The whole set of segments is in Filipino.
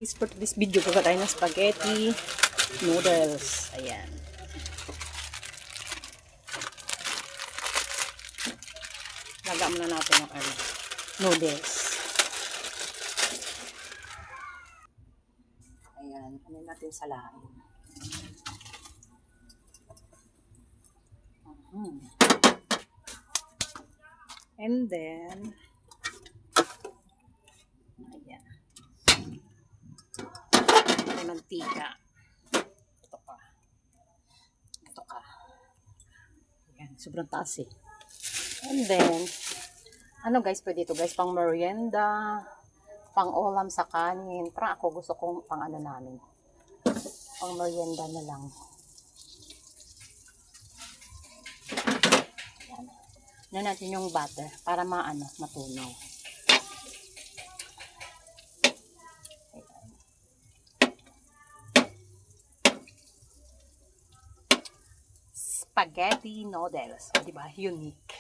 For this video, gawa tayo ng spaghetti noodles. Ayan. Laga muna natin yung noodles. Ayan. Ano natin sa lahat. And then, ayan. Mantika. Ito pa. Ito ka. Ayan, sobrang taas eh. And then, ano guys, pwede ito guys, pang merienda, pang ulam sa kanin. Pero ako gusto kong pang ano namin. Pang merienda na lang. Ayan. Na natin yung butter para matunaw. Spaghetti noodles. O, diba? Unique.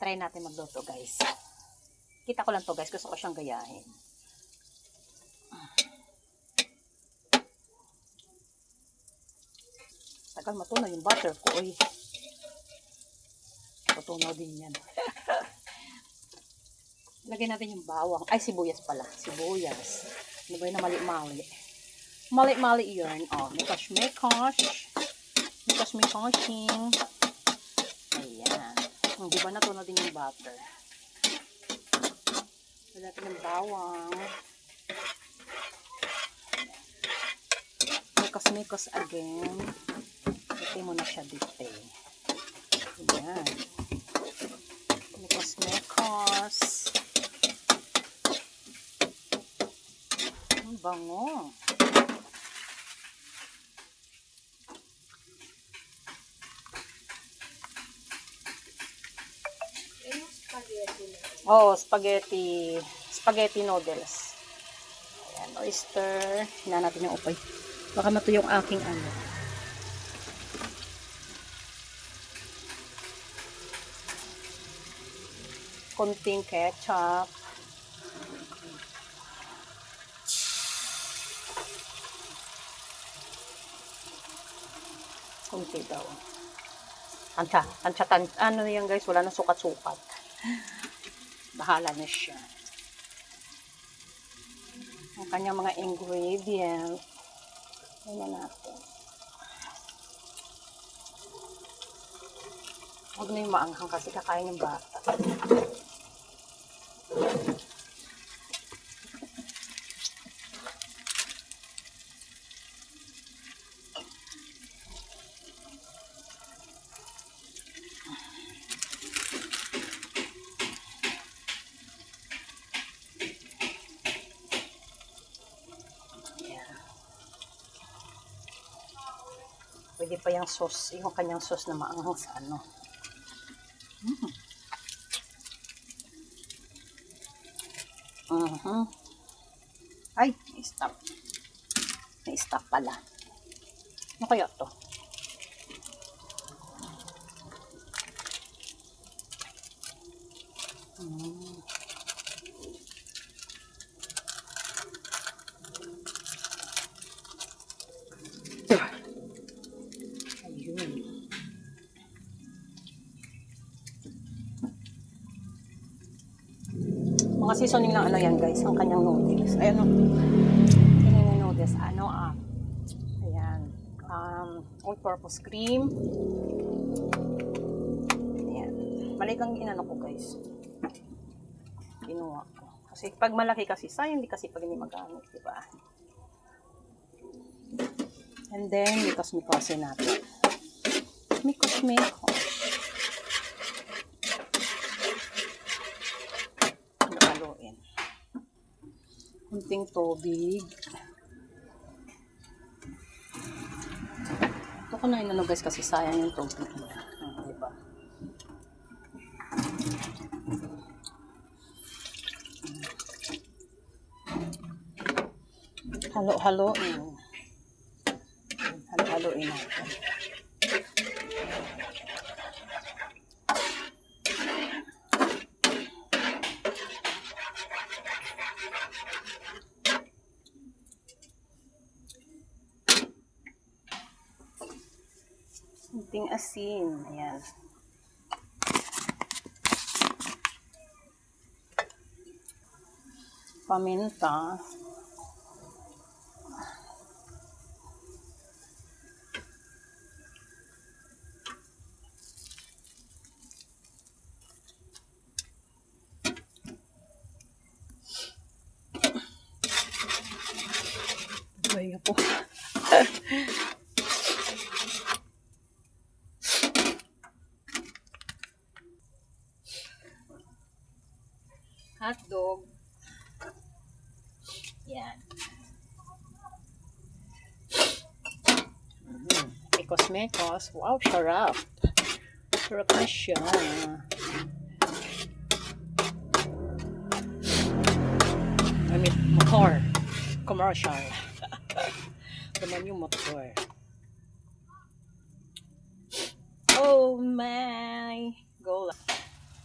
Try natin magluto, guys. Kita ko lang to, guys. Gusto ko siyang gayahin. Tagal matunaw yung butter ko. Uy. Matunaw din yan. Lagyan natin yung bawang. Ay, sibuyas pala. Sibuyas. Ano ba yun na mali-mali? Mali-mali yun. O, mekash-mekash. Mekash-mekashing. Ayan. Di ba natunaw din yung butter? Lagyan natin yung bawang. Mekash-mekash again. Ito mo na siya dito. Ayan. Mekash-mekash. Ang bango. Oh, spaghetti noodles. Ayan, oyster. Hina natin yung upay. Baka mato yung aking ano. Konting ketchup. Konti daw. Ano yan guys, wala na sukat-sukat. Bahala na siya. Ang kanyang mga ingredients. Ayan na natin. Huwag na yung maanghang kasi kakain yung bata. Pwede pa yung sauce, yung kanyang sauce na maanghang sa ano. Ay, stop. May stop pala. Ano kaya to? Mga seasoning ng ano yan guys, ang kanyang noodles. Ayan o. Kanyang noodles. Ayan. All-purpose cream. Ayan. Mali kang inano ko guys. Ginawa ko. Kasi pag malaki kasi, sayang di kasi pag hindi magamit. Diba? And then, mikos-mikosin natin. Mikos-mikos. Kunting tubig. Ito ko na inano guys kasi sayang yung tubig. Diba? Halo-haloin. Halo-haloin natin. Kunting asin. Ayan. Paminta. Ay, po. Hotdog. Yan. Mekos-mekos. Wow, sarap. Sarap na siya. Gamit motor. Commercial. Naman yung motor. Oh my. Go lang.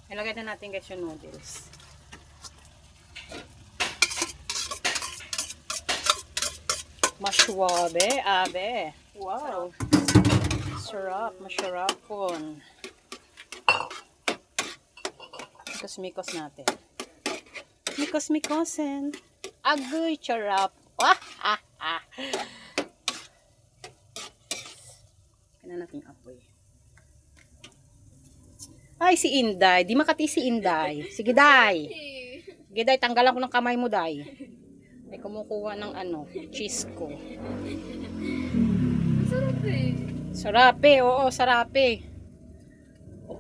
Ilagay na natin guys yung noodles. Maswabe, abe. Wow. Sarap, masarap po. Mikos-mikos natin. Mikos-mikosen. Agoy, charap. Kaya natin apoy. Ay, si Inday. Di makati si Inday. Sige, Day. Sige, Day. Tanggalan ko ng kamay mo, Day. Ay, kumukuha ng cheese ko. Sarape. Sarape, oo, sarape.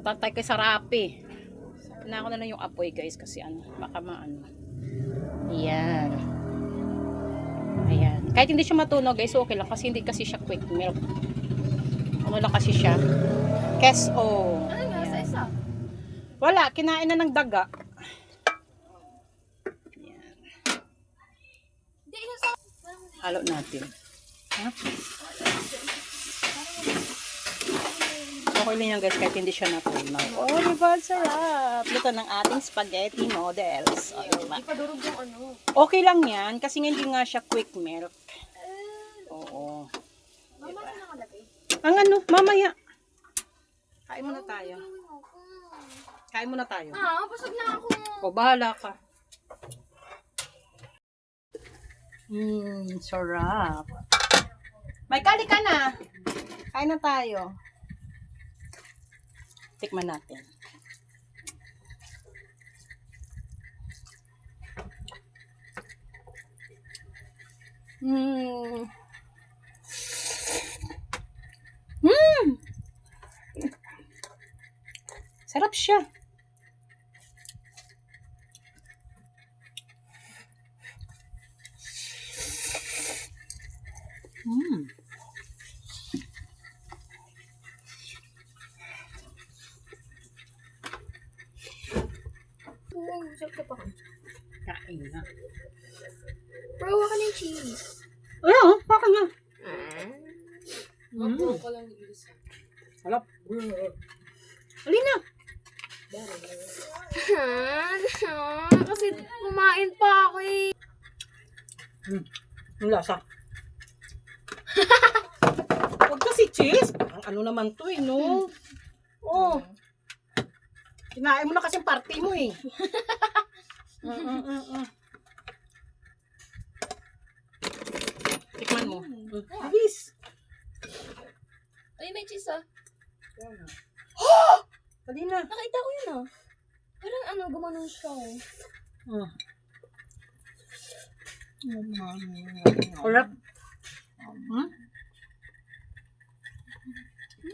Tantay kay sarape. Na ako na lang yung apoy, guys, kasi baka maano. Ayan. Ayan. Kahit hindi siya matunog, guys, okay lang kasi hindi kasi siya quick milk. Ano lang kasi siya? Keso. Ano nga sa isa? Wala, kinain na ng daga. Ayan. Hindi, isa sa... Halo natin. Ha? Okay lang yan guys, kahit hindi siya natunaw. Oh, diba? Sarap. Luto ng ating spaghetti noodles. Oh, diba? Hindi pa durog yung ano. Okay lang yan, kasi hindi nga siya quick milk. Oo. Mama, ano nakalagay? Ang mamaya. Kain muna tayo. Kain muna tayo. Busog na ako. O, bahala ka. Sarap. May kali ka na. Kain na tayo. Tikman natin. Sarap siya. Sarap ka pa. Kain na. Bro, waka na yung cheese. Ayun, baka nga. Mag-bro ka lang isa. Sarap. Halina. Kasi kumain pa ako eh. Ang lasa. Huwag kasi cheese. Ano naman to eh, no? Oh. Kinain mo na kasi party mo eh. Tikman mo. Bilis. Ay, may cheese ah. Dali na. Nakita ko yun ah. Parang gumanon siya oh. Sarap.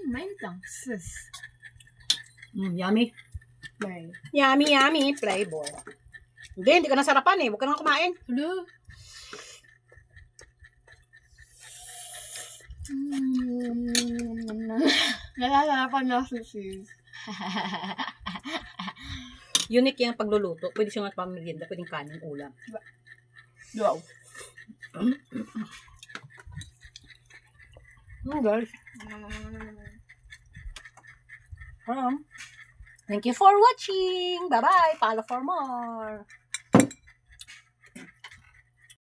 Mainit lang. Sis. Yummy. Right. Yummy, yummy. Flavor. Hindi ka nasarapan eh. Huwag ka nang kumain. Hello? Nalalapan na si sis. Unique yung pagluluto. Pwede siyang pamerienda. Pwedeng kanin, ulam. Wow. Guys. Thank you for watching. Bye-bye. Follow for more.